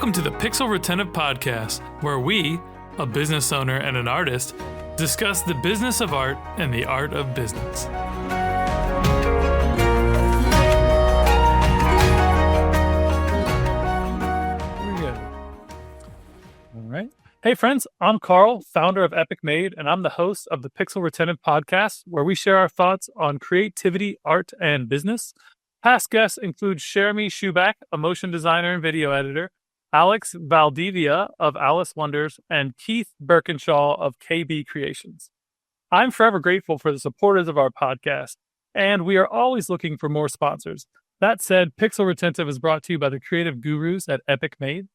Welcome to the Pixel Retentive Podcast, where we, a business owner and an artist, discuss the business of art and the art of business. Here we go. All right. Hey friends, I'm Carl, founder of Epic Made, and I'm the host of the Pixel Retentive Podcast, where we share our thoughts on creativity, art, and business. Past guests include Jeremy Schuback, a motion designer and video editor, Alex Valdivia of Alice Wonders, and Keith Birkinshaw of KB Creations. I'm forever grateful for the supporters of our podcast, and we are always looking for more sponsors. That said, Pixel Retentive is brought to you by the creative gurus at Epic Made.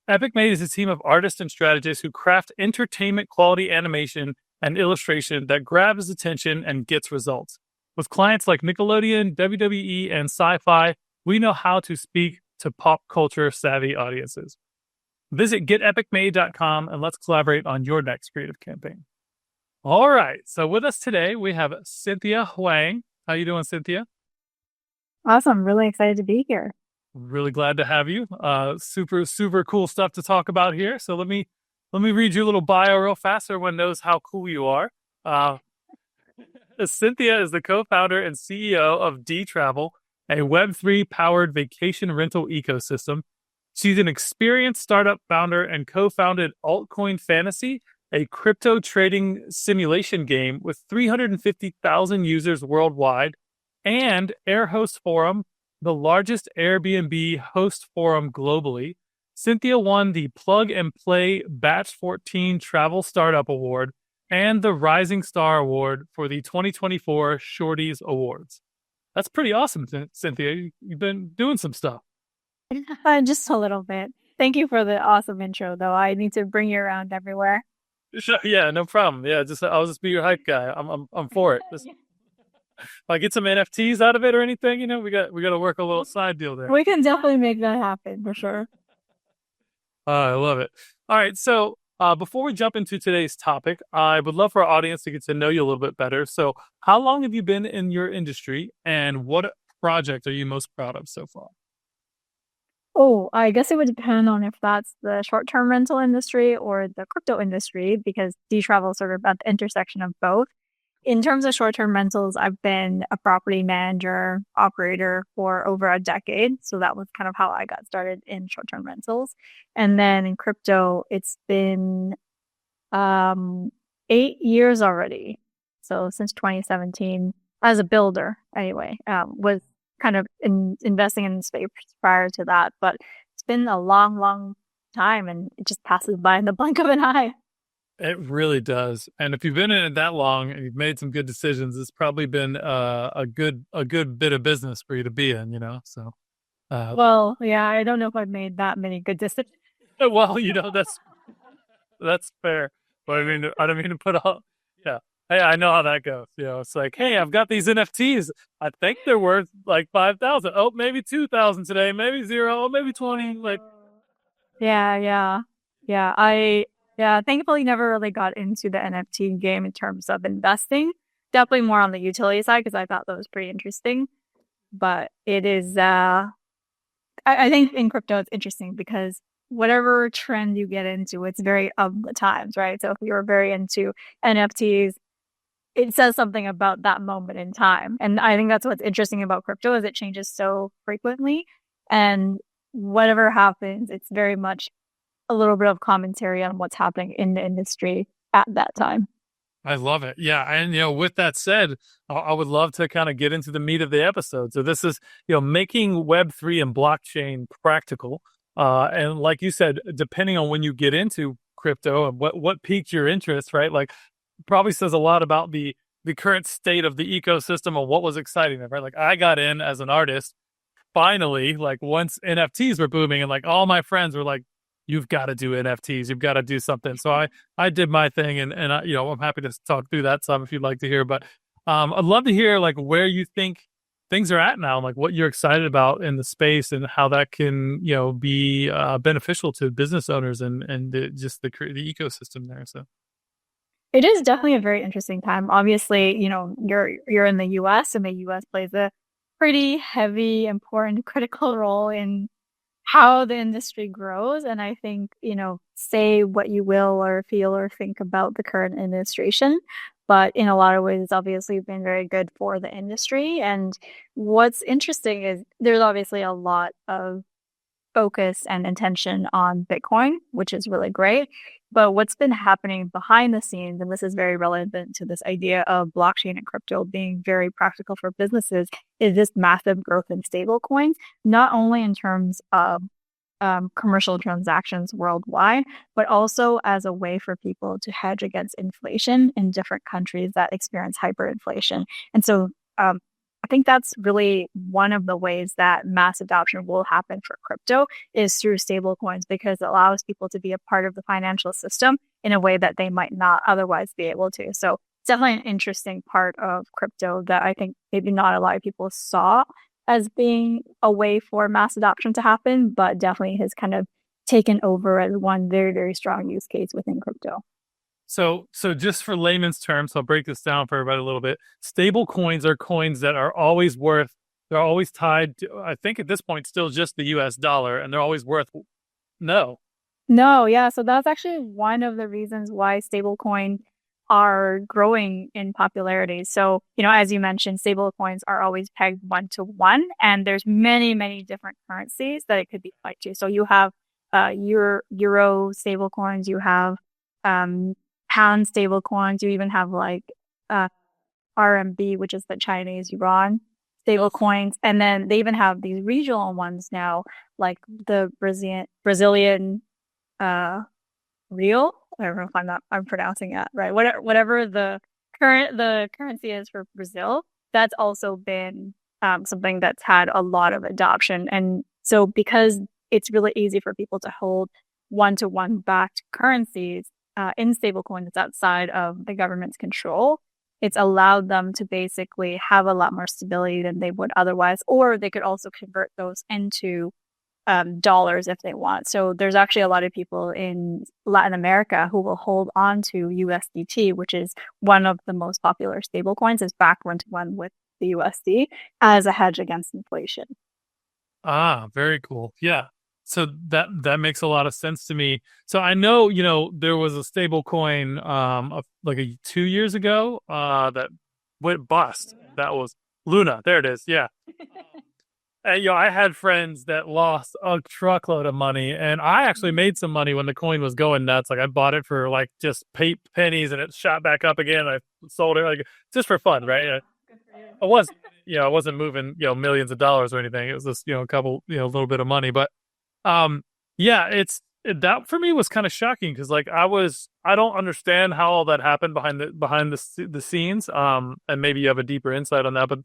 Epic Made is a team of artists and strategists who craft entertainment quality animation and illustration that grabs attention and gets results. With clients like Nickelodeon, WWE, and Sci-Fi, we know how to speak to pop culture savvy audiences. Visit getepicmade.com and let's collaborate on your next creative campaign. All right. So with us today, we have Cynthia Huang. How you doing, Cynthia? Awesome. Really excited to be here. Really glad to have you. Super cool stuff to talk about here. So let me read your little bio real fast so everyone knows how cool you are. Cynthia is the co-founder and CEO of DTravel, a Web3 powered vacation rental ecosystem. She's an experienced startup founder and co-founded Altcoin Fantasy, a crypto trading simulation game with 350,000 users worldwide, and Airhost Forum, the largest Airbnb host forum globally. Cynthia won the Plug and Play Batch 14 Travel Startup Award and the Rising Star Award for the 2024 Shorty's Awards. That's pretty awesome, Cynthia. You've been doing some stuff. Just a little bit. Thank you for the awesome intro, though. I need to bring you around everywhere. Sure, yeah, no problem. Yeah, I'll just be your hype guy. I'm for it. Like get some NFTs out of it or anything. You know, we got to work a little side deal there. We can definitely make that happen for sure. I love it. All right, so before we jump into today's topic, I would love for our audience to get to know you a little bit better. So how long have you been in your industry and what project are you most proud of so far? Oh, I guess it would depend on if that's the short-term rental industry or the crypto industry, because DTravel is sort of at the intersection of both. In terms of short-term rentals, I've been a property manager, operator for over a decade. So that was kind of how I got started in short-term rentals. And then in crypto, it's been 8 years already. So since 2017, as a builder anyway, was kind of investing in the space prior to that. But it's been a long time and it just passes by in the blink of an eye. It really does. And if you've been in it that long and you've made some good decisions, it's probably been a good bit of business for you to be in, you know? So, well, yeah, I don't know if I've made that many good decisions. Well, you know, that's fair. But I don't mean to put all, yeah. Hey, I know how that goes. You know, it's like, hey, I've got these NFTs. I think they're worth like 5,000. Oh, maybe 2,000 today. Maybe 0. Oh, maybe 20. Like, yeah. Yeah, thankfully never really got into the NFT game in terms of investing. Definitely more on the utility side because I thought that was pretty interesting. But it is, I think in crypto it's interesting because whatever trend you get into, it's very of the times, right? So if you're very into NFTs, it says something about that moment in time. And I think that's what's interesting about crypto is it changes so frequently. And whatever happens, it's very much a little bit of commentary on what's happening in the industry at that time. I love it. Yeah. And, you know, with that said, I would love to kind of get into the meat of the episode. So this is, you know, making Web3 and blockchain practical. And like you said, depending on when you get into crypto and what piqued your interest, right? Like probably says a lot about the current state of the ecosystem and what was exciting there, right? Like I got in as an artist, finally, like once NFTs were booming and like all my friends were like, you've got to do NFTs. You've got to do something. So I did my thing and I, you know, I'm happy to talk through that some if you'd like to hear, but I'd love to hear like where you think things are at now, like what you're excited about in the space and how that can, you know, be beneficial to business owners and just the ecosystem there. So it is definitely a very interesting time. Obviously, you know, you're in the US and the US plays a pretty heavy, important, critical role in how the industry grows. And I think, say what you will or feel or think about the current administration, but in a lot of ways, it's obviously been very good for the industry. And what's interesting is there's obviously a lot of focus and intention on Bitcoin, which is really great. But what's been happening behind the scenes, and this is very relevant to this idea of blockchain and crypto being very practical for businesses, is this massive growth in stablecoins, not only in terms of commercial transactions worldwide, but also as a way for people to hedge against inflation in different countries that experience hyperinflation. And so I think that's really one of the ways that mass adoption will happen for crypto is through stablecoins, because it allows people to be a part of the financial system in a way that they might not otherwise be able to. So it's definitely an interesting part of crypto that I think maybe not a lot of people saw as being a way for mass adoption to happen, but definitely has kind of taken over as one very, very strong use case within crypto. So just for layman's terms, I'll break this down for everybody a little bit. Stable coins are coins that are always they're always tied to, I think at this point, still just the US dollar, and they're always worth no. No, yeah. So that's actually one of the reasons why stablecoin are growing in popularity. So, as you mentioned, stablecoins are always pegged 1-to-1, and there's many, many different currencies that it could be applied to. So you have Euro stablecoins, you have pound stablecoins, you even have like RMB, which is the Chinese yuan stablecoins, and then they even have these regional ones now, like the Brazilian real. I don't know if I'm pronouncing that right. Whatever the currency is for Brazil, that's also been something that's had a lot of adoption. And so because it's really easy for people to hold 1-to-1 backed currencies in stablecoins that's outside of the government's control, it's allowed them to basically have a lot more stability than they would otherwise, or they could also convert those into dollars if they want. So there's actually a lot of people in Latin America who will hold on to USDT, which is one of the most popular stable coins, is back 1-to-1 with the USD as a hedge against inflation. Ah, very cool. Yeah. So that makes a lot of sense to me. So I know, there was a stable coin like 2 years ago that went bust. That was Luna. There it is. Yeah. And, I had friends that lost a truckload of money, and I actually made some money when the coin was going nuts. Like I bought it for like just pennies, and it shot back up again. I sold it like just for fun, right? I wasn't moving, millions of dollars or anything. It was just, a couple, a little bit of money. But, that for me was kind of shocking because like I don't understand how all that happened behind the scenes. And maybe you have a deeper insight on that, but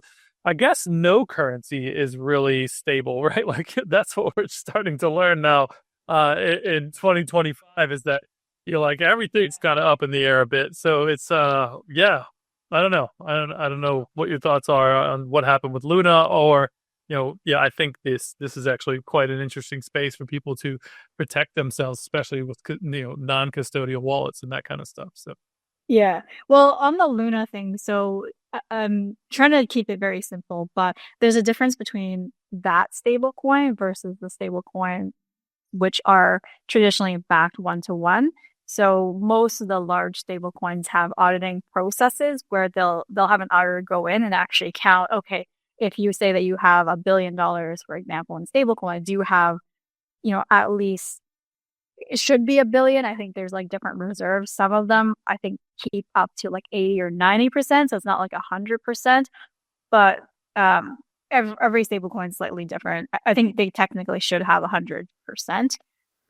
I guess no currency is really stable, right? Like that's what we're starting to learn now in 2025 is that like everything's kind of up in the air a bit. So it's yeah, I don't know. I don't know what your thoughts are on what happened with Luna, or I think this is actually quite an interesting space for people to protect themselves, especially with non-custodial wallets and that kind of stuff. So yeah. Well, on the Luna thing, so I'm trying to keep it very simple, but there's a difference between that stable coin versus the stable coin which are traditionally backed 1-to-1. So most of the large stable coins have auditing processes where they'll have an auditor go in and actually count, okay, if you say that you have $1 billion, for example, in stable coins, you have, at least it should be $1 billion. I think there's like different reserves. Some of them I think keep up to like 80 or 90%. So it's not like 100%, but every stable coin is slightly different. I think they technically should have 100%.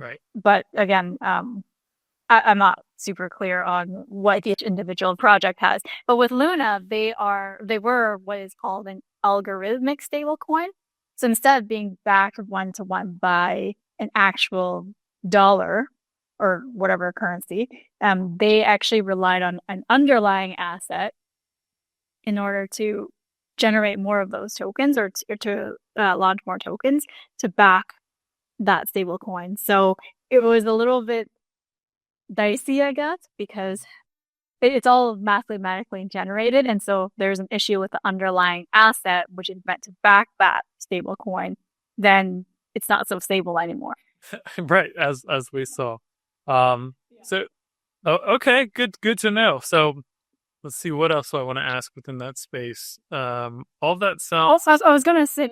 right. But again, I'm not super clear on what each individual project has. But with Luna, they were what is called an algorithmic stablecoin. So instead of being backed 1-to-1 by an actual dollar or whatever currency, they actually relied on an underlying asset in order to generate more of those tokens or to launch more tokens to back that stable coin. So it was a little bit dicey, I guess, because it's all mathematically generated. And so there's an issue with the underlying asset, which is meant to back that stable coin. Then it's not so stable anymore. Right, as we saw. So okay, good to know. So let's see what else do I want to ask within that space. All that sounds. Also, I was gonna say,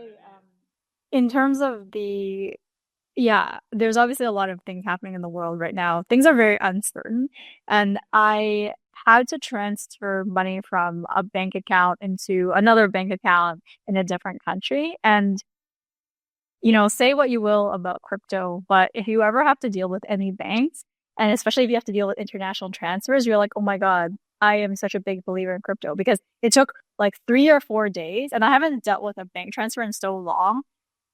in terms of there's obviously a lot of things happening in the world right now. Things are very uncertain, and I had to transfer money from a bank account into another bank account in a different country. And say what you will about crypto, but if you ever have to deal with any banks, and especially if you have to deal with international transfers, you're like, oh my God, I am such a big believer in crypto, because it took like 3 or 4 days, and I haven't dealt with a bank transfer in so long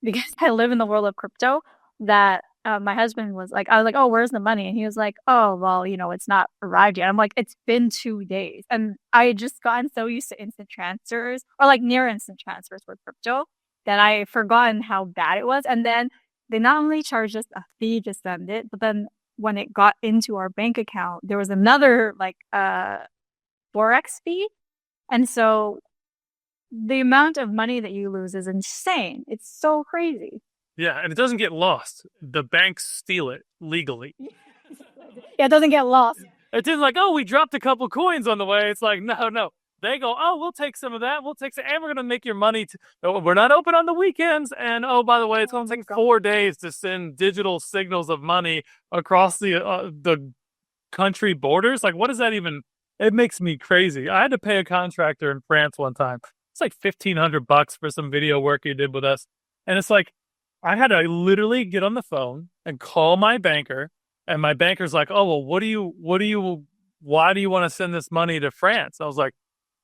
because I live in the world of crypto, that my husband was like, I was like, oh, where's the money? And he was like, oh, well, it's not arrived yet. I'm like, it's been 2 days. And I had just gotten so used to instant transfers, or like near instant transfers for crypto, that I had forgotten how bad it was. And then they not only charged us a fee to send it, but then when it got into our bank account, there was another like Forex fee. And so the amount of money that you lose is insane. It's so crazy. Yeah, and it doesn't get lost. The banks steal it legally. Yeah, it doesn't get lost. It isn't like, oh, we dropped a couple coins on the way. It's like, no. They go, oh, we'll take some of that. We'll take some, and we're going to make your money. We're not open on the weekends. And oh, by the way, it's going to take 4 days to send digital signals of money across the country borders. Like, what does that even? It makes me crazy. I had to pay a contractor in France one time. It's like $1,500 for some video work he did with us, and it's like I had to literally get on the phone and call my banker, and my banker's like, oh, well, why do you want to send this money to France? I was like,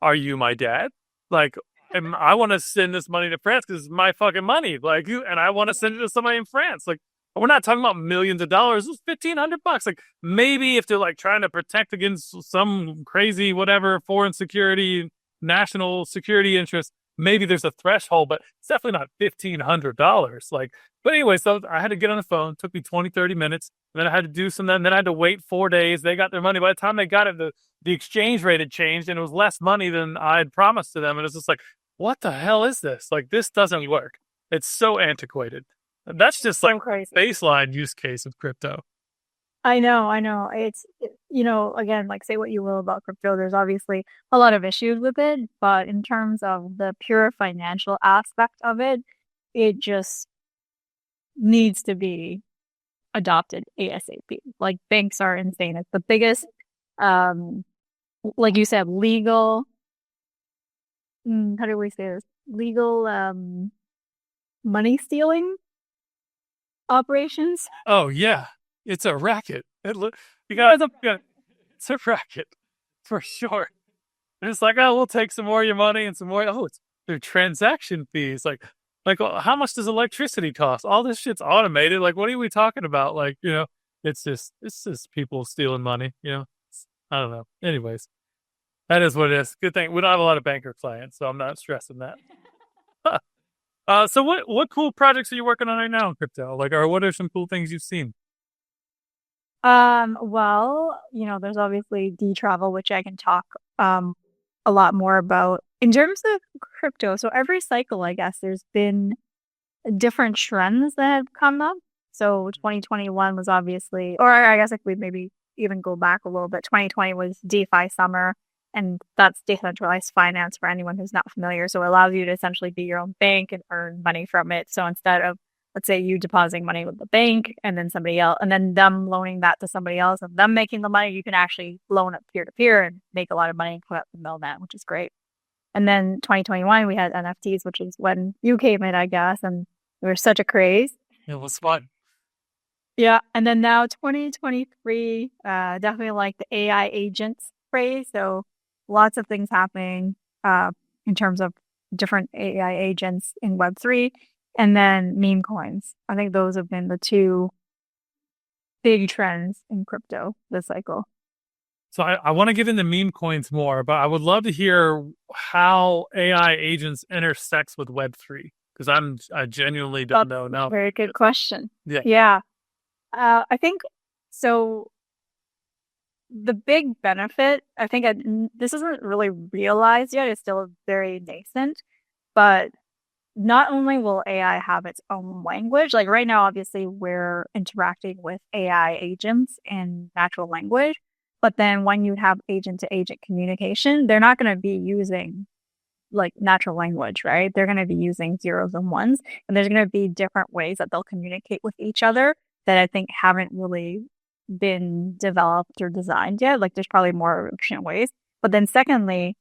are you my dad? Like, I want to send this money to France because it's my fucking money. Like, and I want to send it to somebody in France. Like, we're not talking about millions of dollars. It's $1,500. Like, maybe if they're like trying to protect against some crazy whatever foreign security, national security interest, maybe there's a threshold, but it's definitely not $1,500. Like, but anyway, so I had to get on the phone. It took me 20, 30 minutes. And then I had to do some, and then I had to wait 4 days. They got their money. By the time they got it, the exchange rate had changed, and it was less money than I had promised to them. And it's just like, what the hell is this? Like, this doesn't work. It's so antiquated. That's just like baseline use case of crypto. I know. It's, again, like, say what you will about crypto, there's obviously a lot of issues with it, but in terms of the pure financial aspect of it, it just needs to be adopted ASAP. Like, banks are insane. It's the biggest, like you said, legal, how do we say this? Legal, money stealing operations. Oh yeah, it's a racket. It's a racket for sure. And it's like, oh, we'll take some more of your money and some more. Oh, it's their transaction fees. Like, how much does electricity cost? All this shit's automated. Like, what are we talking about? Like, it's just people stealing money. I don't know. Anyways, that is what it is. Good thing we don't have a lot of banker clients, so I'm not stressing that. So what cool projects are you working on right now in crypto? Like, or what are some cool things you've seen? Well, there's obviously DTravel, which I can talk a lot more about. In terms of crypto, so every cycle, I guess, there's been different trends that have come up. So 2021 was obviously, or I guess if we maybe even go back a little bit, 2020 was DeFi summer, and that's decentralized finance for anyone who's not familiar. So it allows you to essentially be your own bank and earn money from it. So instead of, let's say, you depositing money with the bank and then somebody else, and then them loaning that to somebody else and them making the money, you can actually loan it peer to peer and make a lot of money and cut out the middleman, which is great. And then 2021, we had NFTs, which is when you came in, I guess, and it was such a craze. It was fun. Yeah. And then now 2023, definitely like the AI agents craze. So lots of things happening in terms of different AI agents in Web3. And then meme coins. I think those have been the two big trends in crypto this cycle. So I want to get into meme coins more, but I would love to hear how AI agents intersects with Web3, because I genuinely don't know now. Very good question. Yeah. I think so. The big benefit, I think, this isn't really realized yet. It's still very nascent, but not only will AI have its own language, like right now, obviously we're interacting with AI agents in natural language, but then when you have agent to agent communication, they're not going to be using like natural language, right? They're going to be using zeros and ones, and there's going to be different ways that they'll communicate with each other that I think haven't really been developed or designed yet. Like there's probably more efficient ways. But then secondly,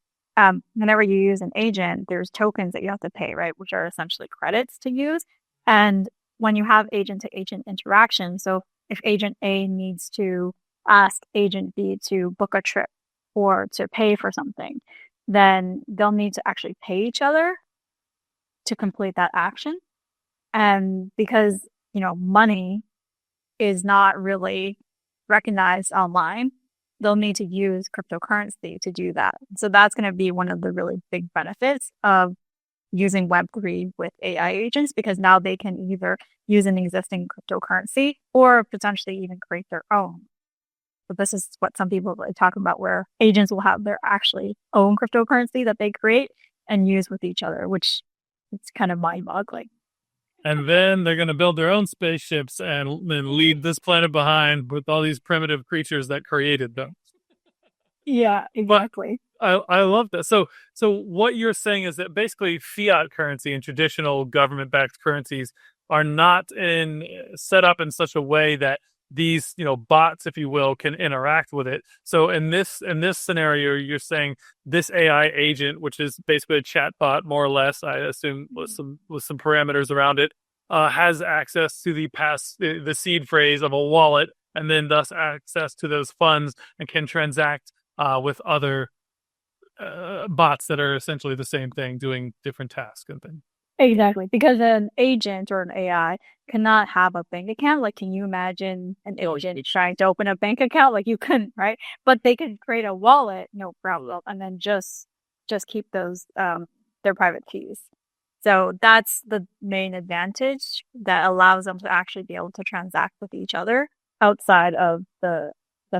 whenever you use an agent, there's tokens that you have to pay, right? Which are essentially credits to use. And when you have agent to agent interaction, so if agent A needs to ask agent B to book a trip or to pay for something, then they'll need to actually pay each other to complete that action. And because, money is not really recognized online, they'll need to use cryptocurrency to do that. So that's going to be one of the really big benefits of using Web3 with AI agents, because now they can either use an existing cryptocurrency or potentially even create their own. So this is what some people really talk about, where agents will have their actually own cryptocurrency that they create and use with each other, which it's kind of mind-boggling. And then they're going to build their own spaceships and then leave this planet behind with all these primitive creatures that created them. Yeah, exactly. I love that. So what you're saying is that basically fiat currency and traditional government-backed currencies are not set up in such a way that these, bots, if you will, can interact with it. So in this scenario, you're saying this AI agent, which is basically a chat bot, more or less, I assume, with some parameters around it, has access to the seed phrase of a wallet, and then thus access to those funds and can transact with other bots that are essentially the same thing, doing different tasks and things. Exactly, because an agent or an AI cannot have a bank account. Like, can you imagine an agent trying to open a bank account? Like, you couldn't, right? But they could create a wallet, no problem, and then just keep those their private keys. So that's the main advantage that allows them to actually be able to transact with each other outside of the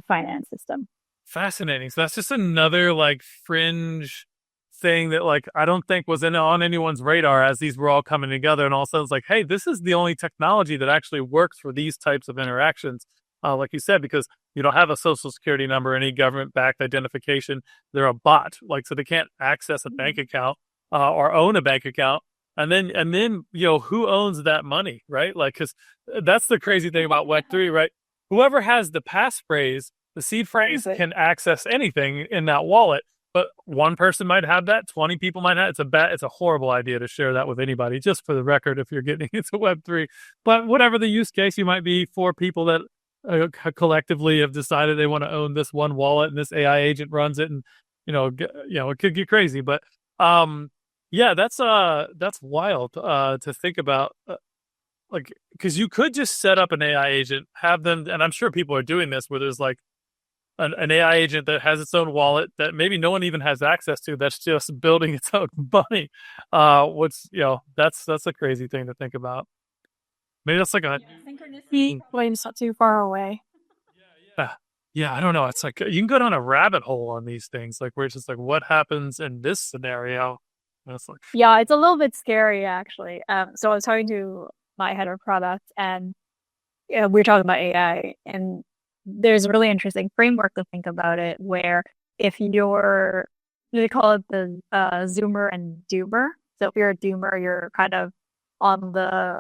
finance system. Fascinating. So that's just another like fringe thing that like I don't think was on anyone's radar as these were all coming together, and all of a sudden it's like, hey, this is the only technology that actually works for these types of interactions. Like you said, because you don't have a social security number, any government-backed identification. They're a bot, like, so they can't access a bank account or own a bank account. And then who owns that money, right? Like, because that's the crazy thing about Web3, right? Whoever has the passphrase, the seed phrase, can access anything in that wallet. But one person might have that, 20 people might have. It's a horrible idea to share that with anybody, just for the record, if you're getting into Web3. But whatever the use case, you might be 4 people that collectively have decided they want to own this one wallet, and this AI agent runs it, and it could get crazy. But yeah, that's wild to think about. Like, because you could just set up an AI agent, have them, and I'm sure people are doing this, where there's like an AI agent that has its own wallet that maybe no one even has access to, that's just building its own money. That's a crazy thing to think about. Maybe that's like synchronicity claims not too far away. Yeah, I don't know. It's like you can go down a rabbit hole on these things, like where it's just like, what happens in this scenario? And it's like, yeah, it's a little bit scary actually. So I was talking to my head of product, and we were talking about AI, and there's a really interesting framework to think about it, where if they call it the zoomer and doomer. So if you're a doomer, you're kind of on the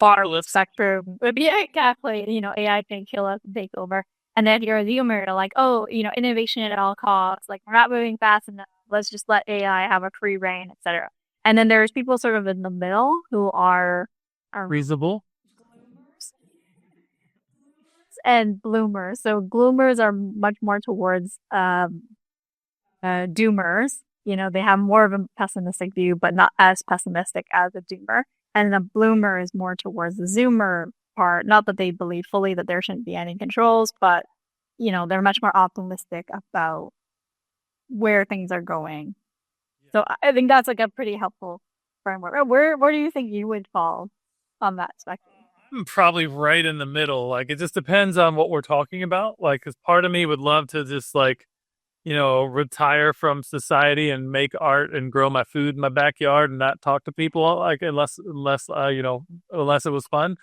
far left spectrum. Yeah, exactly. AI can kill us and take over. And then if you're a zoomer, you're like, oh, innovation at all costs. Like, we're not moving fast enough. Let's just let AI have a free reign, etc. And then there's people sort of in the middle who are reasonable and bloomers. So gloomers are much more towards doomers. They have more of a pessimistic view, but not as pessimistic as a doomer. And the bloomer is more towards the zoomer part. Not that they believe fully that there shouldn't be any controls, but they're much more optimistic about where things are going. So I think that's like a pretty helpful framework. Where do you think you would fall on that spectrum? Probably right in the middle. Like, it just depends on what we're talking about. Like, because part of me would love to just like, retire from society and make art and grow my food in my backyard and not talk to people, like unless it was fun.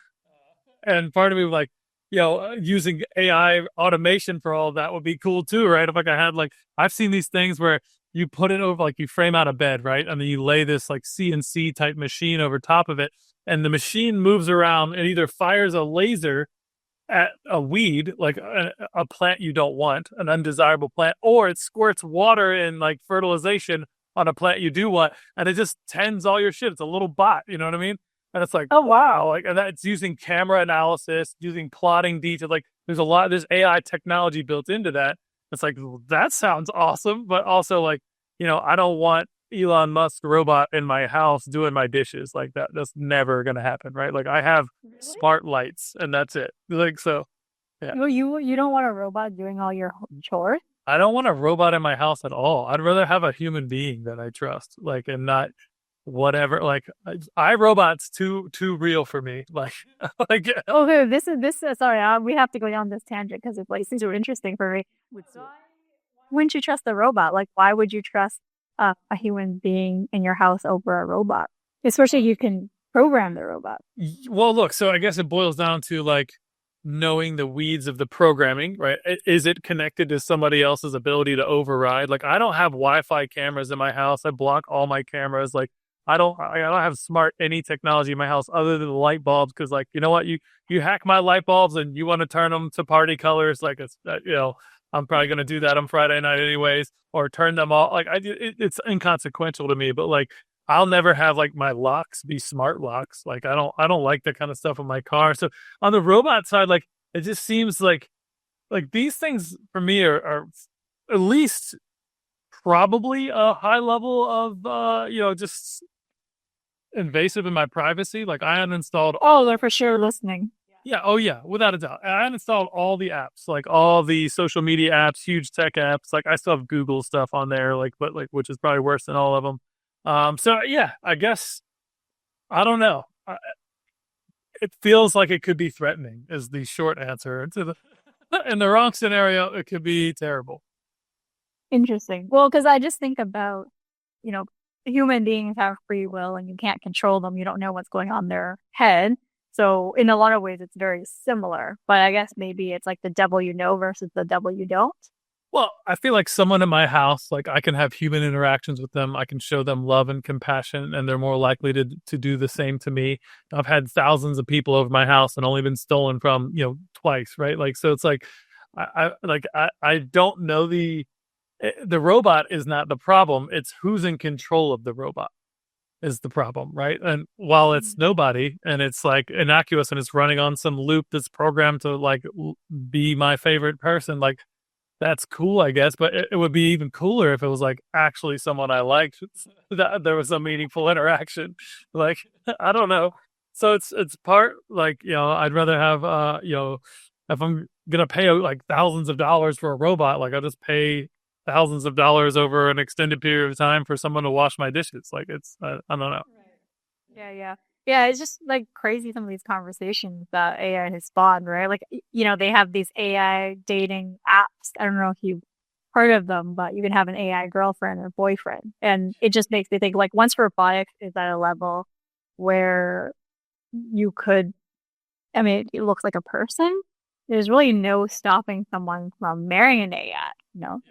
And part of me was like, using AI automation for all of that would be cool too, right? If like I had I've seen these things where you put it over, like you frame out a bed, right? And then you lay this like CNC type machine over top of it, and the machine moves around and either fires a laser at a weed, like a plant you don't want, an undesirable plant, or it squirts water in like fertilization on a plant you do want, and it just tends all your shit. It's a little bot, you know what I mean? And it's like, Oh, wow. like, and that's using camera analysis, using plotting detail. Like, there's AI technology built into that. It's like, that sounds awesome, but also like, I don't want Elon Musk robot in my house doing my dishes like that. That's never gonna happen, right? Like, I have Really? smart lights, and that's it. Like, so yeah. You don't want a robot doing all your chores? I don't want a robot in my house at all. I'd rather have a human being that I trust, like, and not whatever. Like, iRobot's too real for me. Like, like, Okay, this is sorry. We have to go down this tangent because it like seems super interesting for me. Why wouldn't you trust the robot? Like, why would you trust a human being in your house over a robot? Especially you can program the robot. well, look. So I guess it boils down to like knowing the weeds of the programming, right? Is it connected to somebody else's ability to override? Like, I don't have Wi-Fi cameras in my house. I block all my cameras. Like, I don't have smart any technology in my house other than the light bulbs. Cause like, you know what, you hack my light bulbs and you want to turn them to party colors. Like, it's, I'm probably going to do that on Friday night anyways, or turn them all. Like, it's inconsequential to me, but like, I'll never have like my locks be smart locks. Like, I don't like that kind of stuff in my car. So on the robot side, like, it just seems like these things for me are at least probably a high level of, just invasive in my privacy. Like, I uninstalled. Oh, they're for sure listening. Yeah. Oh yeah. Without a doubt. I uninstalled all the apps, like all the social media apps, huge tech apps. Like, I still have Google stuff on there, like, but like, which is probably worse than all of them. So yeah, I guess, I don't know. It feels like it could be threatening is the short answer to the, in the wrong scenario, it could be terrible. Interesting. Well, because I just think about, you know, human beings have free will and you can't control them. You don't know what's going on in their head. So in a lot of ways, it's very similar. But I guess maybe it's like the devil you know versus the devil you don't. Well, I feel like someone in my house, like, I can have human interactions with them. I can show them love and compassion, and they're more likely to do the same to me. I've had thousands of people over my house and only been stolen from, twice, right? Like, so it's like, I don't know the robot is not the problem. It's who's in control of the robot is the problem, right? And while it's nobody and it's like innocuous and it's running on some loop that's programmed to like be my favorite person, like, that's cool, I guess, but it would be even cooler if it was like actually someone I liked, that there was a meaningful interaction. Like, I don't know. So it's part like, I'd rather have, if I'm going to pay like thousands of dollars for a robot, like, I'll just pay thousands of dollars over an extended period of time for someone to wash my dishes. Like, it's, I don't know. Right. Yeah. Yeah, it's just like crazy some of these conversations that AI has spawned, right? Like, they have these AI dating apps. I don't know if you've heard of them, but you can have an AI girlfriend or boyfriend. And it just makes me think like once robotics is at a level where you could, I mean, it looks like a person, there's really no stopping someone from marrying an AI,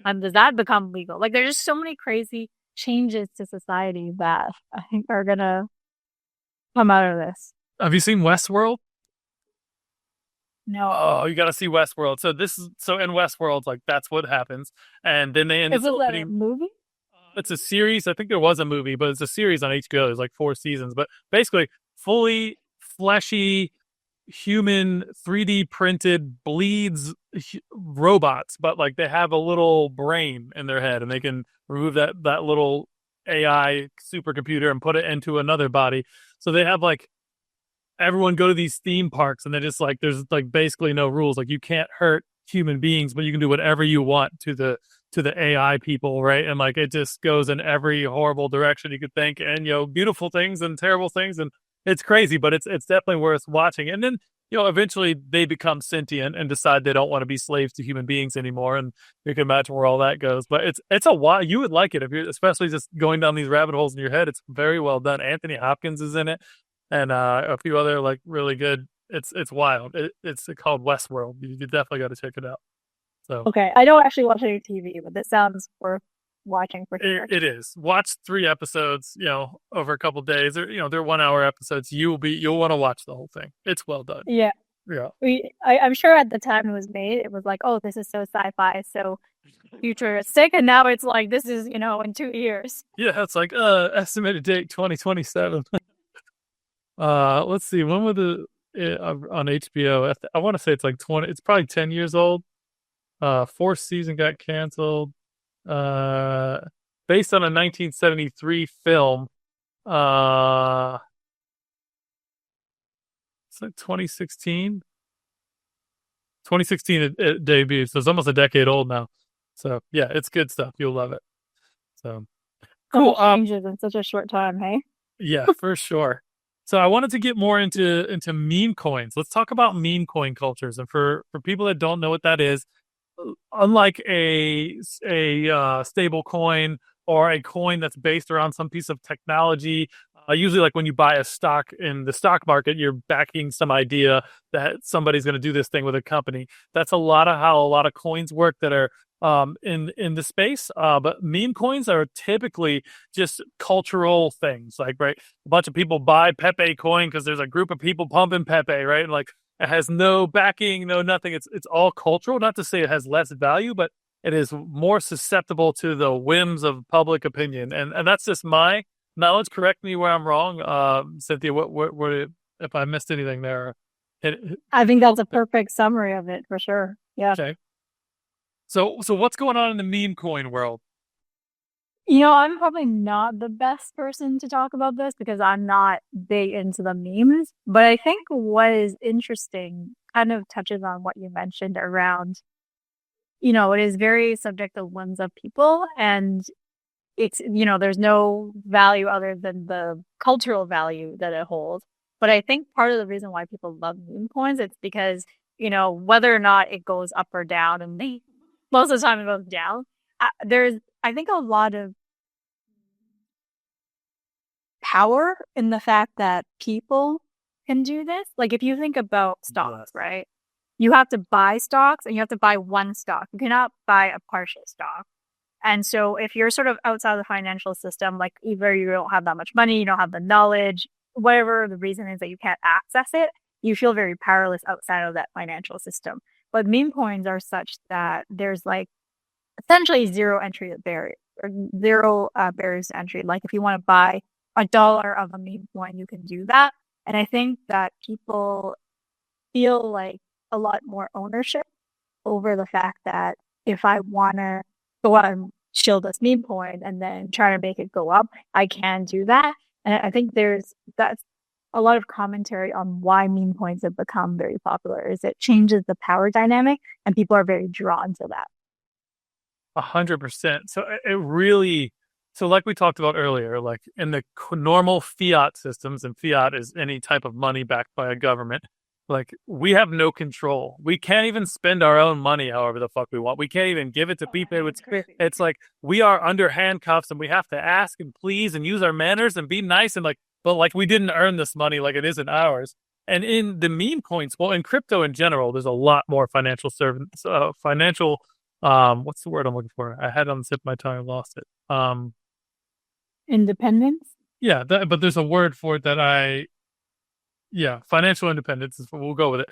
And does that become legal? Like, there's just so many crazy changes to society that I think are going to come out of this. Have you seen Westworld? No. Oh, you got to see Westworld. So in Westworld, like, that's what happens. And then they end Is up it like a opening. movie? It's a series. I think there was a movie, but it's a series on HBO. There's like 4 seasons, but basically fully fleshy human 3D printed bleeds robots, but like they have a little brain in their head and they can remove that little AI supercomputer and put it into another body. So they have like everyone go to these theme parks and they're just like, there's like basically no rules. Like, you can't hurt human beings, but you can do whatever you want to the AI people, right? And like, it just goes in every horrible direction you could think, and beautiful things and terrible things, and it's crazy, but it's definitely worth watching. And then eventually they become sentient and decide they don't want to be slaves to human beings anymore. And you can imagine where all that goes. But it's a while. You would like it if you're, especially just going down these rabbit holes in your head. It's very well done. Anthony Hopkins is in it, and a few other like really good. It's wild. It's called Westworld. You definitely got to check it out. So Okay, I don't actually watch any TV, but this sounds worth watching for sure. it is. Watch 3 episodes, over a couple of days. They're 1-hour episodes. You'll want to watch the whole thing. It's well done. Yeah. Yeah. I'm sure at the time it was made, it was like, oh, this is so sci-fi, so futuristic, and now it's like, this is, in 2 years. Yeah, it's like estimated date 2027. Let's see, when was on HBO? I want to say it's like 20. It's probably 10 years old. 4th season got canceled. Based on a 1973 film. It's like 2016. 2016 it debuted, so it's almost a decade old now. So yeah, it's good stuff. You'll love it. So cool. Changes in such a short time, hey? Yeah, for sure. So I wanted to get more into meme coins. Let's talk about meme coin cultures. And for people that don't know what that is, unlike a stable coin or a coin that's based around some piece of technology, usually like when you buy a stock in the stock market, you're backing some idea that somebody's going to do this thing with a company. That's a lot of how a lot of coins work that are in the space. But meme coins are typically just cultural things. Like, right, a bunch of people buy Pepe coin because there's a group of people pumping Pepe, right? And like, it has no backing, no nothing. It's all cultural. Not to say it has less value, but it is more susceptible to the whims of public opinion. And that's just my knowledge. Correct me where I'm wrong, Cynthia. What if I missed anything there? I think that's a perfect summary of it for sure. Yeah. Okay. So what's going on in the meme coin world? I'm probably not the best person to talk about this because I'm not big into the memes. But I think what is interesting kind of touches on what you mentioned around, it is very subject to whims of people, and it's, there's no value other than the cultural value that it holds. But I think part of the reason why people love meme coins, it's because, whether or not it goes up or down, and most of the time it goes down, there's, I think, a lot of power in the fact that people can do this. Like, if you think about stocks, right? You have to buy stocks and you have to buy one stock. You cannot buy a partial stock. And so if you're sort of outside the financial system, like either you don't have that much money, you don't have the knowledge, whatever the reason is that you can't access it, you feel very powerless outside of that financial system. But meme coins are such that there's like essentially zero entry barrier or zero barriers to entry. Like if you want to buy $1 of a meme coin, you can do that. And I think that people feel like a lot more ownership over the fact that if I want to go out and shield this meme coin and then try to make it go up, I can do that. And I think that's a lot of commentary on why meme coins have become very popular, is it changes the power dynamic and people are very drawn to that. 100%. So it really, so like we talked about earlier, like in the normal fiat systems, and fiat is any type of money backed by a government, like we have no control. We can't even spend our own money however the fuck we want. We can't even give it to people. It's like we are under handcuffs and we have to ask and please and use our manners and be nice and like, but like we didn't earn this money, like it isn't ours. And in the meme coins, well, in crypto in general, there's a lot more financial what's the word I'm looking for? I had it on the tip of my tongue, I lost it. Independence? Yeah, but there's a word for it financial independence is what we'll go with it.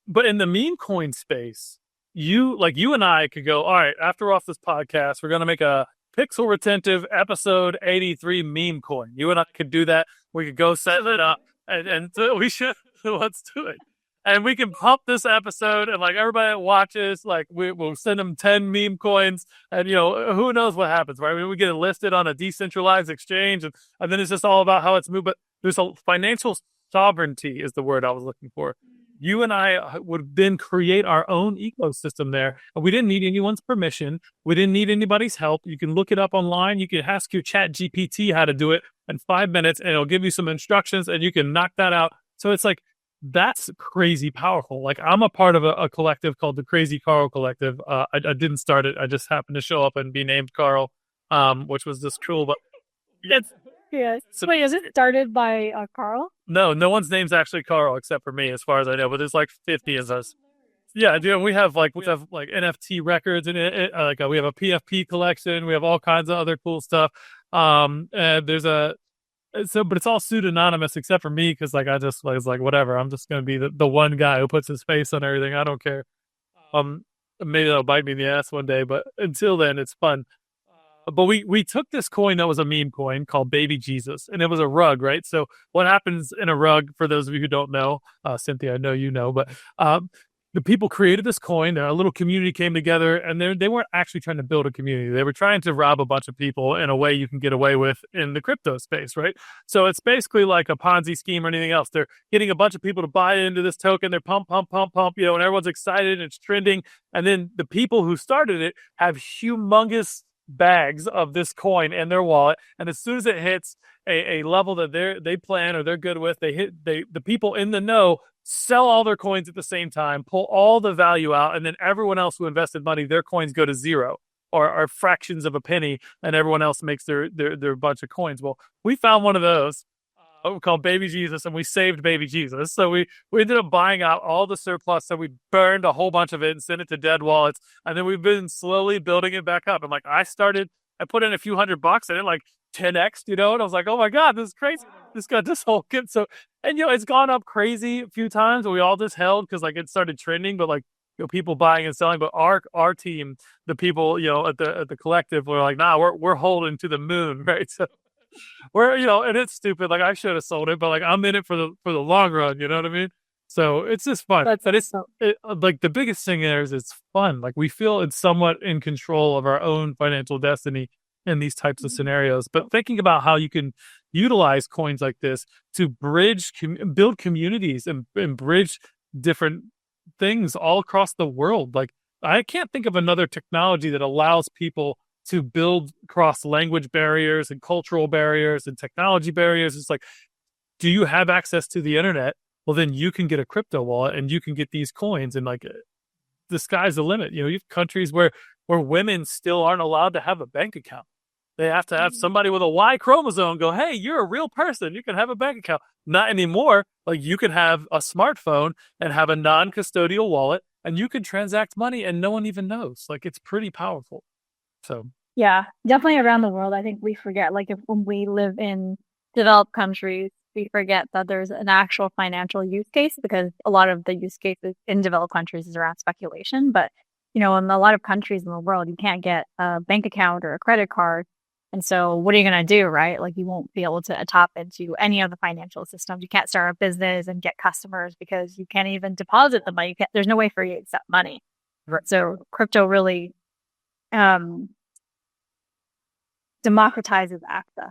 But in the meme coin space, you and I could go, all right, after we're off this podcast, we're going to make a Pixel Retentive episode 83 meme coin. You and I could do that. We could go set it up and so we should, let's do it. And we can pump this episode and like everybody that watches, like we'll send them 10 meme coins and who knows what happens, right? I mean, we get it listed on a decentralized exchange and then it's just all about how it's moved. But there's a financial sovereignty is the word I was looking for. You and I would then create our own ecosystem there. And we didn't need anyone's permission. We didn't need anybody's help. You can look it up online. You can ask your chat GPT how to do it in 5 minutes and it'll give you some instructions and you can knock that out. So it's like that's crazy powerful. Like I'm a part of a collective called the Crazy Carl Collective. I didn't start it. I just happened to show up and be named Carl, which was just cool. But it's Yes. so, Wait, is it started by Carl? no one's name's actually Carl except for me, as far as I know. But there's like 50 of us. Yeah, dude, we have like NFT records and we have a PFP collection. We have all kinds of other cool stuff. And there's but it's all pseudonymous except for me because like I just was like whatever. I'm just gonna be the one guy who puts his face on everything. I don't care. Um, Maybe that'll bite me in the ass one day, but until then, it's fun. But we took this coin that was a meme coin called Baby Jesus, and it was a rug, right? So what happens in a rug, for those of you who don't know, Cynthia, I know you know, but the people created this coin. A little community came together, and they weren't actually trying to build a community. They were trying to rob a bunch of people in a way you can get away with in the crypto space, right? So it's basically like a Ponzi scheme or anything else. They're getting a bunch of people to buy into this token. They're pump, and everyone's excited and it's trending. And then the people who started it have humongous bags of this coin in their wallet, and as soon as it hits a level that they plan or they're good with, the people in the know sell all their coins at the same time, pull all the value out, and then everyone else who invested money, their coins go to zero or are fractions of a penny, and everyone else makes their bunch of coins. Well, we found one of those called Baby Jesus, and we saved Baby Jesus. So we ended up buying out all the surplus. So we burned a whole bunch of it and sent it to dead wallets. And then we've been slowly building it back up. And like I put in a few $100 and it like 10x, and I was like, oh my God, this is crazy. This got this whole kit. So, and it's gone up crazy a few times, and we all just held because like it started trending, but like people buying and selling. But our team, the people at the collective, were like, nah, we're holding to the moon, right? So and it's stupid. Like I should have sold it, but like I'm in it for the long run. You know what I mean? So it's just fun. But like the biggest thing there is it's fun. Like we feel it's somewhat in control of our own financial destiny in these types of scenarios. But thinking about how you can utilize coins like this to build communities and bridge different things all across the world. Like I can't think of another technology that allows people to build cross language barriers and cultural barriers and technology barriers. It's like, do you have access to the internet? Well, then you can get a crypto wallet and you can get these coins, and like the sky's the limit. You have countries where women still aren't allowed to have a bank account. They have to have somebody with a Y chromosome go, hey, you're a real person. You can have a bank account. Not anymore. Like you can have a smartphone and have a non-custodial wallet, and you can transact money and no one even knows. Like it's pretty powerful. So yeah, definitely around the world, I think we forget, like when we live in developed countries, we forget that there's an actual financial use case, because a lot of the use cases in developed countries is around speculation. But, in a lot of countries in the world, you can't get a bank account or a credit card. And so what are you going to do, right? Like you won't be able to tap into any of the financial systems. You can't start a business and get customers because you can't even deposit the money. There's no way for you to accept money. So crypto really democratizes access.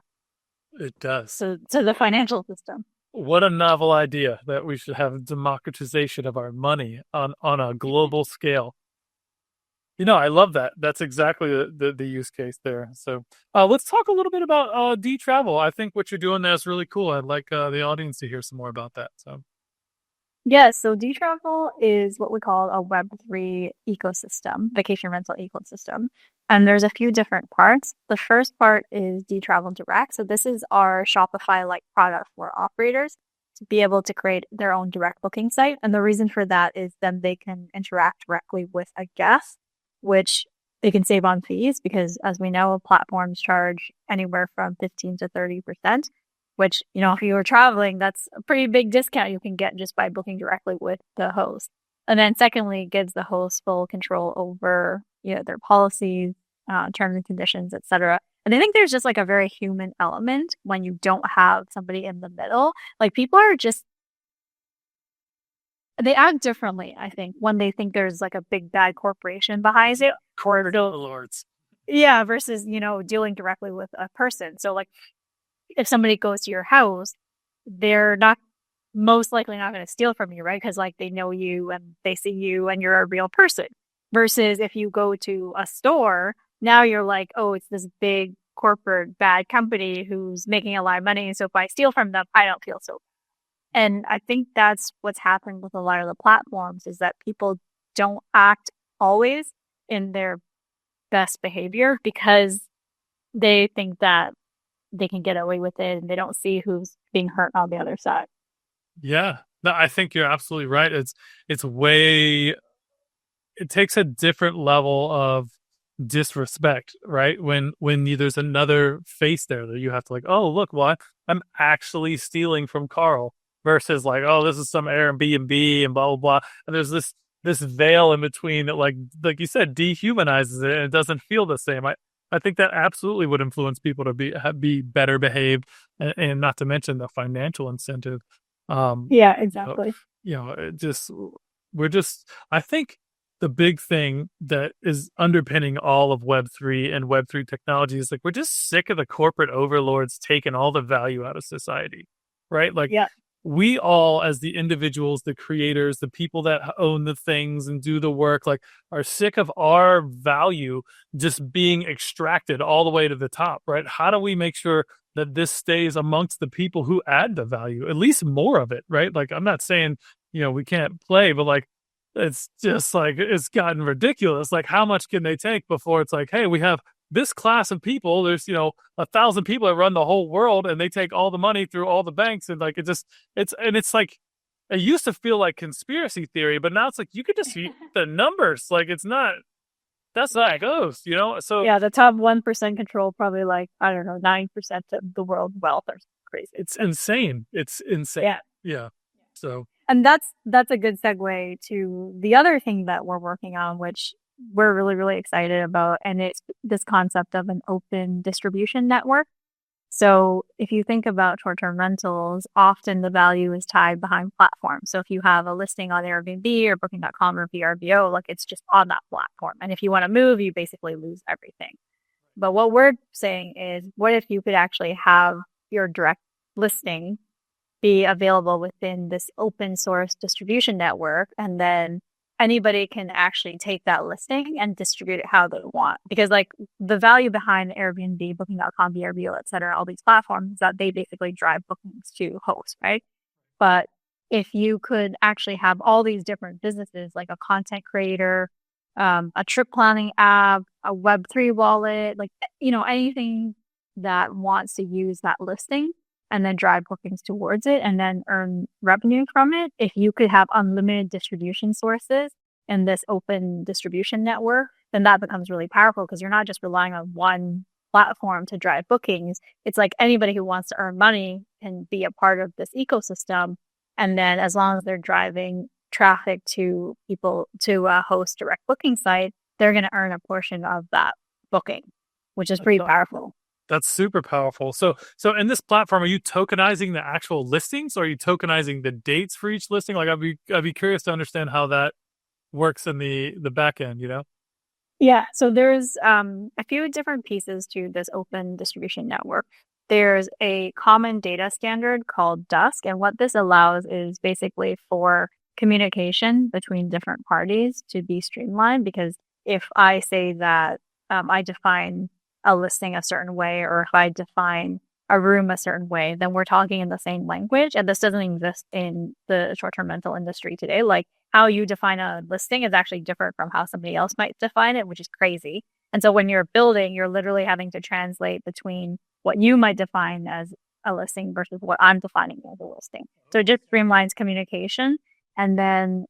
It does. So to the financial system. What a novel idea that we should have democratization of our money on a global scale. I love that. That's exactly the use case there. So let's talk a little bit about DTravel. I think what you're doing there is really cool. I'd like the audience to hear some more about that. So yes, so DTravel is what we call a Web3 ecosystem, vacation rental ecosystem. And there's a few different parts. The first part is DTravel Direct. So this is our Shopify-like product for operators to be able to create their own direct booking site. And the reason for that is then they can interact directly with a guest, which they can save on fees, because as we know, platforms charge anywhere from 15 to 30%, which, if you were traveling, that's a pretty big discount you can get just by booking directly with the host. And then secondly, it gives the host full control over their policies, terms and conditions, etc. And I think there's just like a very human element when you don't have somebody in the middle. Like people are they act differently, I think, when they think there's like a big bad corporation behind it. lords. Yeah, versus, dealing directly with a person. So like if somebody goes to your house, they're most likely not going to steal from you, right? Because like they know you and they see you and you're a real person. Versus if you go to a store, now you're like, oh, it's this big corporate bad company who's making a lot of money. And so if I steal from them, I don't feel so bad. And I think that's what's happened with a lot of the platforms is that people don't act always in their best behavior because they think that they can get away with it and they don't see who's being hurt on the other side. Yeah. No, I think you're absolutely right. It takes a different level of disrespect, right? When there's another face there that you have to like, oh, look, well, I'm actually stealing from Carl versus like, oh, this is some Airbnb and blah, blah, blah. And there's this veil in between that, like you said, dehumanizes it and it doesn't feel the same. I think that absolutely would influence people to be better behaved, and not to mention the financial incentive. Yeah, So, exactly. I think the big thing that is underpinning all of Web3 and Web3 technology is like, we're just sick of the corporate overlords taking all the value out of society, right? Like, Yeah. we all, as the individuals, the creators, the people that own the things and do the work, like, are sick of our value just being extracted all the way to the top, right? How do we make sure that this stays amongst the people who add the value, at least more of it, right? Like, I'm not saying, we can't play, but like, it's just like, it's gotten ridiculous. Like, how much can they take before it's like, hey, we have this class of people, there's 1,000 people that run the whole world and they take all the money through all the banks, and like it's like, it used to feel like conspiracy theory, but now it's like you could just see the numbers. Like, that's not how it goes, so Yeah, the top 1% control probably like, I don't know, 9% of the world wealth or something crazy. it's insane. Yeah. So, And that's a good segue to the other thing that we're working on, which we're really, really excited about. And it's this concept of an open distribution network. So if you think about short-term rentals, often the value is tied behind platforms. So if you have a listing on Airbnb or Booking.com or VRBO, like, it's just on that platform. And if you want to move, you basically lose everything. But what we're saying is, what if you could actually have your direct listing be available within this open source distribution network, and then anybody can actually take that listing and distribute it how they want? Because like, the value behind Airbnb, Booking.com, VRBO, et cetera, all these platforms, is that they basically drive bookings to hosts, right? But if you could actually have all these different businesses, like a content creator, a trip planning app, a Web3 wallet, like, anything that wants to use that listing and then drive bookings towards it and then earn revenue from it. If you could have unlimited distribution sources in this open distribution network, then that becomes really powerful, because you're not just relying on one platform to drive bookings. It's like anybody who wants to earn money can be a part of this ecosystem. And then as long as they're driving traffic to people to a host direct booking site, they're going to earn a portion of that booking, which is pretty powerful. That's super powerful. So in this platform, are you tokenizing the actual listings, or are you tokenizing the dates for each listing? Like, I'd be curious to understand how that works in the back end, Yeah, so there's a few different pieces to this open distribution network. There's a common data standard called Dusk, and what this allows is basically for communication between different parties to be streamlined. Because if I say that I define a listing a certain way, or if I define a room a certain way, then we're talking in the same language. And this doesn't exist in the short-term rental industry today. Like, how you define a listing is actually different from how somebody else might define it, which is crazy. And so when you're building, you're literally having to translate between what you might define as a listing versus what I'm defining as a listing. So it just streamlines communication. And then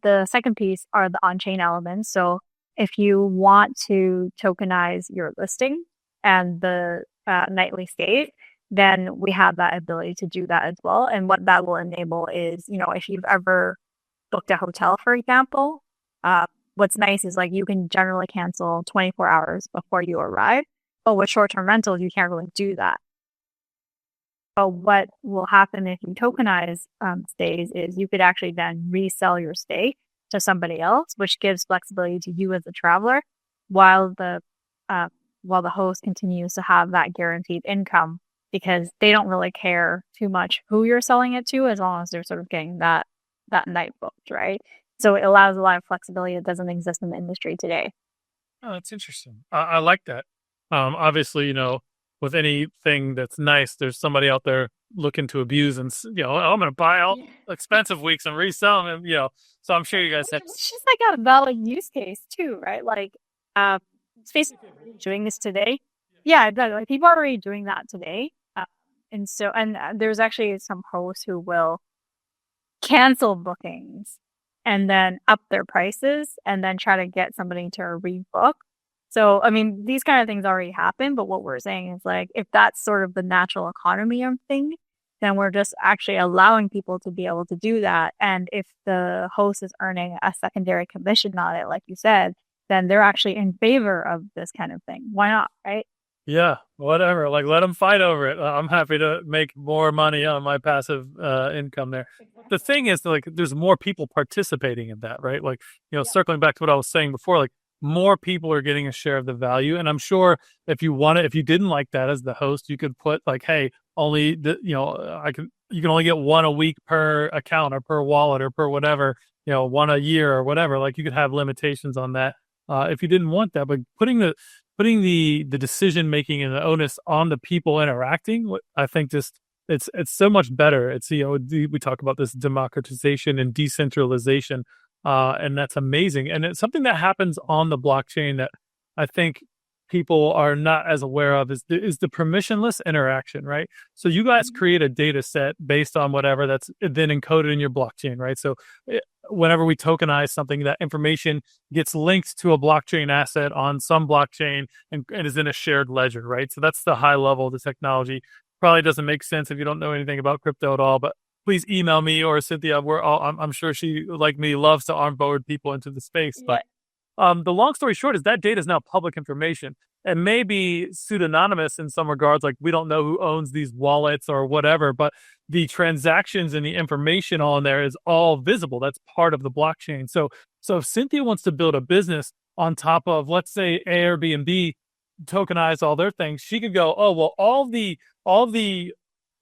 the second piece are the on-chain elements. So if you want to tokenize your listing and the nightly state, then we have that ability to do that as well. And what that will enable is, if you've ever booked a hotel, for example, what's nice is like, you can generally cancel 24 hours before you arrive. But with short-term rentals, you can't really do that. But what will happen if you tokenize stays is you could actually then resell your stay to somebody else, which gives flexibility to you as a traveler, while the host continues to have that guaranteed income, because they don't really care too much who you're selling it to, as long as they're sort of getting that night booked, right? So it allows a lot of flexibility that doesn't exist in the industry today. Oh, that's interesting. I like that. Obviously, with anything that's nice, there's somebody out there looking to abuse and I'm going to buy all expensive weeks and resell them. And, so I'm sure you guys have. It's just like a valid use case too, right? Like, Facebook doing this today. Yeah, exactly. Like people are already doing that today. And so, there's actually some hosts who will cancel bookings and then up their prices and then try to get somebody to rebook. So, I mean, these kind of things already happen, but what we're saying is like, if that's sort of the natural economy of things, then we're just actually allowing people to be able to do that. And if the host is earning a secondary commission on it, like you said, then they're actually in favor of this kind of thing. Why not, right? Yeah, whatever. Like, let them fight over it. I'm happy to make more money on my passive income there. The thing is, like, there's more people participating in that, right? Like, circling back to what I was saying before, like, more people are getting a share of the value. And I'm sure if you didn't like that as the host, you could put like, hey, only you can only get one a week per account or per wallet or per whatever, one a year or whatever. Like you could have limitations on that if you didn't want that. But putting the decision making and the onus on the people interacting, I think just it's so much better. It's we talk about this democratization and decentralization, and that's amazing. And it's something that happens on the blockchain that I think people are not as aware of is the permissionless interaction, right? So you guys create a data set based on whatever that's then encoded in your blockchain, right? So whenever we tokenize something, that information gets linked to a blockchain asset on some blockchain and is in a shared ledger, right? So that's the high level of the technology. Probably doesn't make sense if you don't know anything about crypto at all, but please email me or Cynthia. I'm sure she, like me, loves to onboard people into the space. But the long story short is that data is now public information. It may be pseudonymous in some regards, like we don't know who owns these wallets or whatever, but the transactions and the information on there is all visible. That's part of the blockchain. So if Cynthia wants to build a business on top of, let's say, Airbnb, tokenize all their things, she could go, oh, well,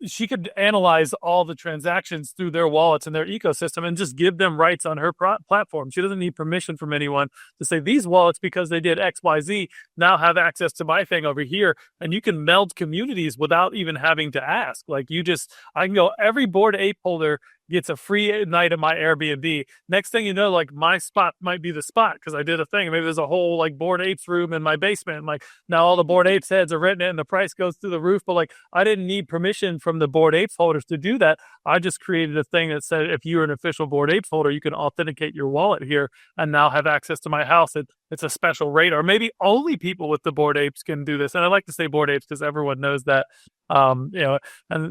she could analyze all the transactions through their wallets and their ecosystem and just give them rights on her platform. She doesn't need permission from anyone to say these wallets, because they did XYZ, now have access to my thing over here. And you can meld communities without even having to ask. Like I can go, every Bored Ape holder gets a free night at my Airbnb. Next thing you know, like my spot might be the spot because I did a thing. Maybe there's a whole like Bored Apes room in my basement. Like now all the Bored Apes heads are written in and the price goes through the roof. But like I didn't need permission from the Bored Apes holders to do that. I just created a thing that said if you're an official Bored Apes holder, you can authenticate your wallet here and now have access to my house. It's a special rate, or maybe only people with the Bored Apes can do this. And I like to say Bored Apes because everyone knows that. And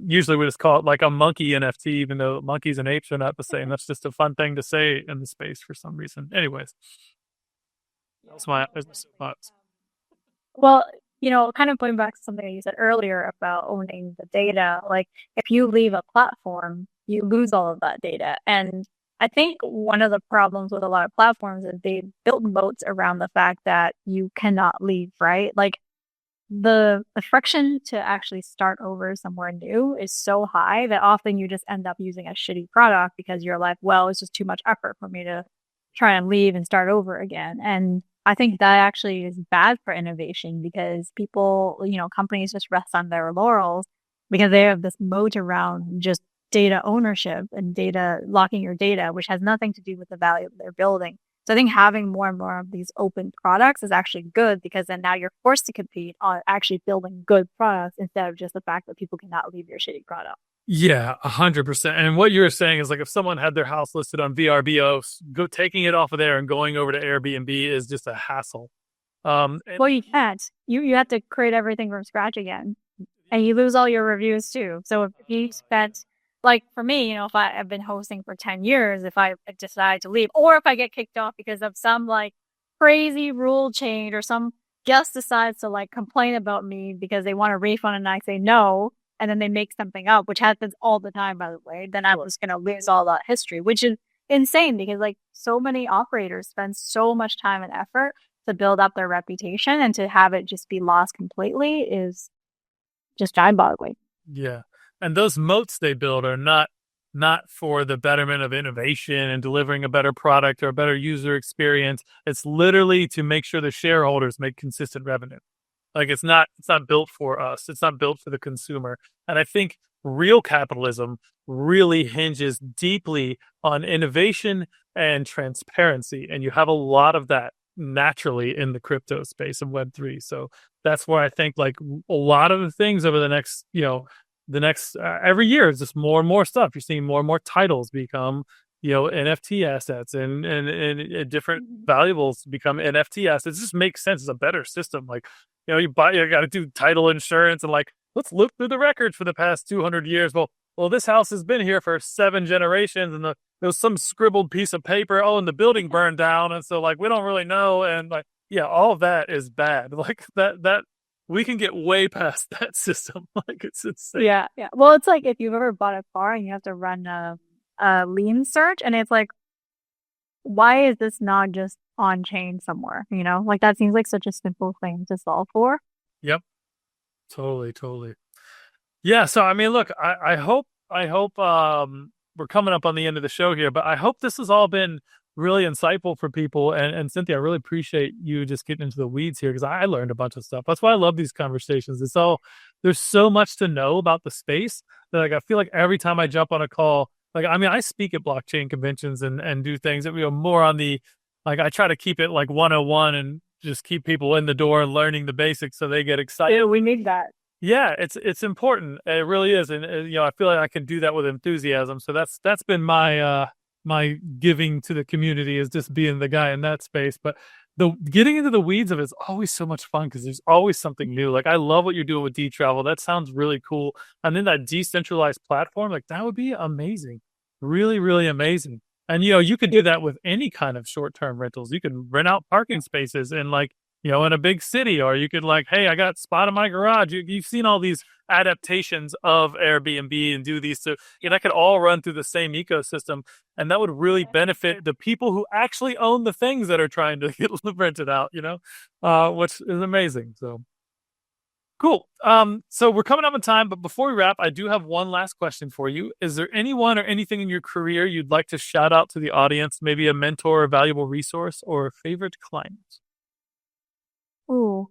usually we just call it like a monkey NFT, even though monkeys and apes are not the same. That's just a fun thing to say in the space for some reason. Anyways, that's my thoughts. Well, kind of going back to something you said earlier about owning the data, like if you leave a platform, you lose all of that data. And I think one of the problems with a lot of platforms is they build moats around the fact that you cannot leave, right? Like the friction to actually start over somewhere new is so high that often you just end up using a shitty product because you're like, well, it's just too much effort for me to try and leave and start over again. And I think that actually is bad for innovation because people, companies just rest on their laurels because they have this moat around just data ownership and data locking your data, which has nothing to do with the value they're building. So I think having more and more of these open products is actually good because then now you're forced to compete on actually building good products instead of just the fact that people cannot leave your shitty product. Yeah, 100%. And what you're saying is like if someone had their house listed on VRBO, taking it off of there and going over to Airbnb is just a hassle. Well, you can't. You have to create everything from scratch again, and you lose all your reviews too. So if you spent, like for me, if I've been hosting for 10 years, if I decide to leave, or if I get kicked off because of some like crazy rule change or some guest decides to like complain about me because they want a refund and I say no, and then they make something up, which happens all the time, by the way, then I'm just going to lose all that history, which is insane because like so many operators spend so much time and effort to build up their reputation, and to have it just be lost completely is just mind-boggling. Yeah. And those moats they build are not for the betterment of innovation and delivering a better product or a better user experience. It's literally to make sure the shareholders make consistent revenue. Like it's not built for us. It's not built for the consumer. And I think real capitalism really hinges deeply on innovation and transparency. And you have a lot of that naturally in the crypto space and Web3. So that's where I think like a lot of the things over the next, every year is just more and more stuff. You're seeing more and more titles become, NFT assets and different valuables become NFT assets. It just makes sense. It's a better system. Like, you got to do title insurance and like, let's look through the records for the past 200 years. Well, this house has been here for 7 generations and there was some scribbled piece of paper. Oh, and the building burned down. And so like, we don't really know. And like, yeah, all of that is bad. Like that we can get way past that system. Like it's insane. Yeah. Well, it's like if you've ever bought a car and you have to run a lien search, and it's like, why is this not just on chain somewhere? Like that seems like such a simple thing to solve for. Yep. Totally. Yeah. So I mean, look, I hope we're coming up on the end of the show here, but I hope this has all been really insightful for people. And Cynthia, I really appreciate you just getting into the weeds here because I learned a bunch of stuff. That's why I love these conversations. There's so much to know about the space that like I feel like every time I jump on a call, like I mean, I speak at blockchain conventions and do things that more on the like I try to keep it like 101 and just keep people in the door and learning the basics so they get excited. Yeah, we need that. Yeah, it's important. It really is, and I feel like I can do that with enthusiasm. So that's been my my giving to the community is just being the guy in that space. But the getting into the weeds of it is always so much fun because there's always something new. Like I love what you're doing with DTravel. That sounds really cool. And then that decentralized platform, like that would be amazing, really, really amazing. And you could do that with any kind of short-term rentals. You could rent out parking spaces and like. In a big city, or you could like, hey, I got a spot in my garage. You've seen all these adaptations of Airbnb and do these. So that could all run through the same ecosystem. And that would really benefit the people who actually own the things that are trying to get rented out, which is amazing. So cool. So we're coming up on time, but before we wrap, I do have one last question for you. Is there anyone or anything in your career you'd like to shout out to the audience? Maybe a mentor, a valuable resource, or a favorite client? Ooh,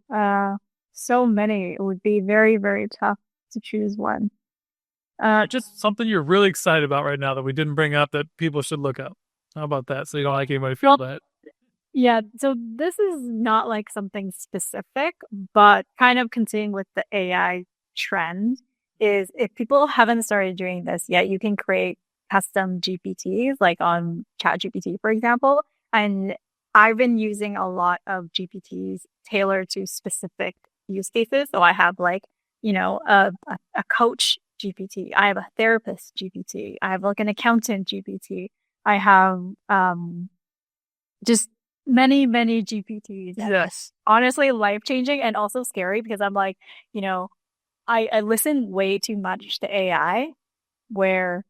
so many. It would be very, very tough to choose one. Just something you're really excited about right now that we didn't bring up that people should look up. How about that? So you don't like anybody feel that? Yeah. So this is not like something specific, but kind of continuing with the AI trend is if people haven't started doing this yet, you can create custom GPTs like on ChatGPT, for example, and I've been using a lot of GPTs tailored to specific use cases. So I have like, a coach GPT. I have a therapist GPT. I have like an accountant GPT. I have just many, many GPTs. Yes. Honestly, life-changing and also scary because I'm like, I listen way too much to AI where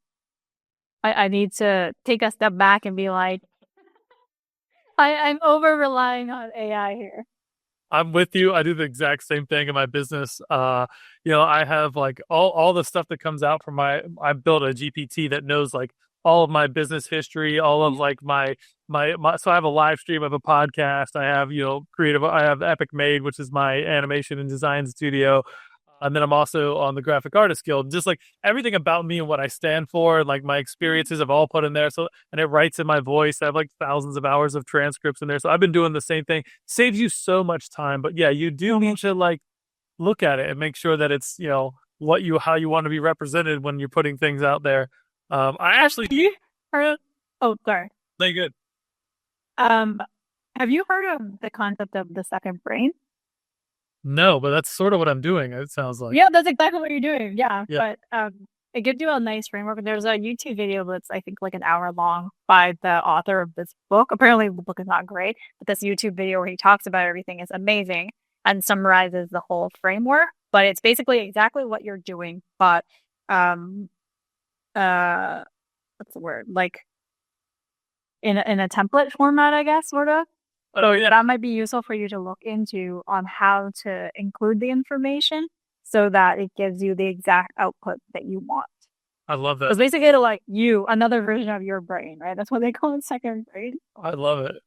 I need to take a step back and be like, I'm over relying on AI here. I'm with you. I do the exact same thing in my business. I have like all the stuff that comes out from I built a GPT that knows like all of my business history, all of like my so I have a live stream of a podcast. I have, I have Epic Made, which is my animation and design studio. And then I'm also on the Graphic Artist Guild. Just like everything about me and what I stand for, and like my experiences I've all put in there. So, and it writes in my voice. I have like thousands of hours of transcripts in there. So I've been doing the same thing. Saves you so much time. But yeah, you do need to like look at it and make sure that it's, how you want to be represented when you're putting things out there. I actually heard. Oh, sorry. Very good. Have you heard of the concept of the second brain? No, but that's sort of what I'm doing. It sounds like. Yeah, that's exactly what you're doing. Yeah. But it gives you a nice framework. There's a YouTube video that's I think like an hour long by the author of this book. Apparently, the book is not great, but this YouTube video where he talks about everything is amazing and summarizes the whole framework. But it's basically exactly what you're doing, but what's the word? Like in a template format, I guess, sort of. Oh, yeah. That might be useful for you to look into on how to include the information so that it gives you the exact output that you want. I love that. It's basically like another version of your brain, right? That's what they call it, second brain. I love it.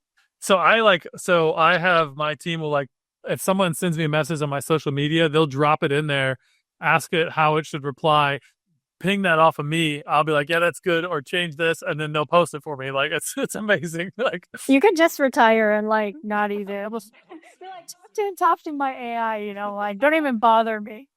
So I have my team will like, if someone sends me a message on my social media, they'll drop it in there, ask it how it should reply. ping that off of me, I'll be like, yeah, that's good, or change this, and then they'll post it for me. Like it's amazing. Like you could just retire and like not even be like talk to my AI, like don't even bother me.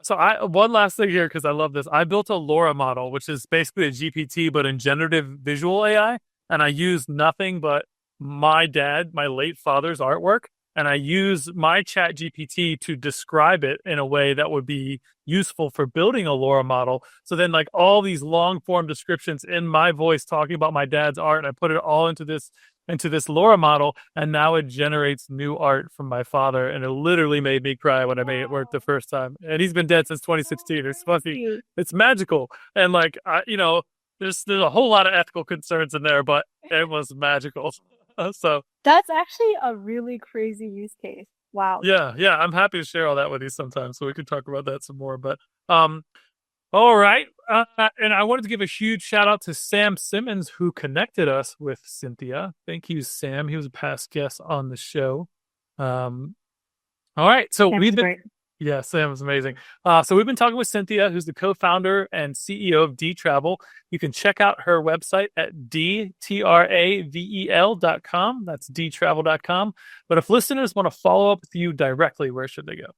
So one last thing here, because I love this. I built a LoRa model, which is basically a GPT, but in generative visual AI. And I use nothing but my late father's artwork. And I use my chat GPT to describe it in a way that would be useful for building a LoRa model. So then like all these long form descriptions in my voice talking about my dad's art, and I put it all into this LoRa model, and now it generates new art from my father, and it literally made me cry when I made it work the first time. And he's been dead since 2016. It's funny, it's magical, and like there's a whole lot of ethical concerns in there, but it was magical. So that's actually a really crazy use case. Wow. Yeah, I'm happy to share all that with you sometime, so we can talk about that some more. But all right. And I wanted to give a huge shout out to Sam Simmons, who connected us with Cynthia. Thank you, Sam. He was a past guest on the show. All right. So Sam was amazing. So we've been talking with Cynthia, who's the co-founder and CEO of DTravel. You can check out her website at dtravel.com. That's dtravel.com. But if listeners want to follow up with you directly, where should they go?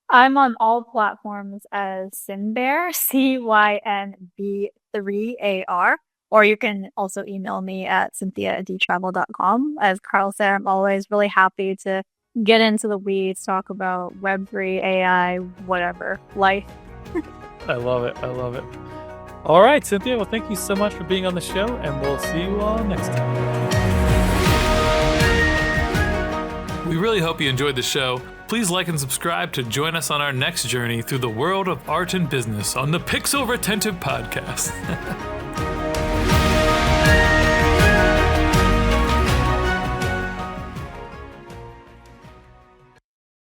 I'm on all platforms as Cynbear, CYNB3AR, or you can also email me at cynthia@dtravel.com. As Carl said, I'm always really happy to get into the weeds, talk about Web3, AI, whatever, life. I love it. All right, Cynthia, well, thank you so much for being on the show, and we'll see you all next time. We really hope you enjoyed the show. Please like and subscribe to join us on our next journey through the world of art and business on the Pixel Retentive Podcast.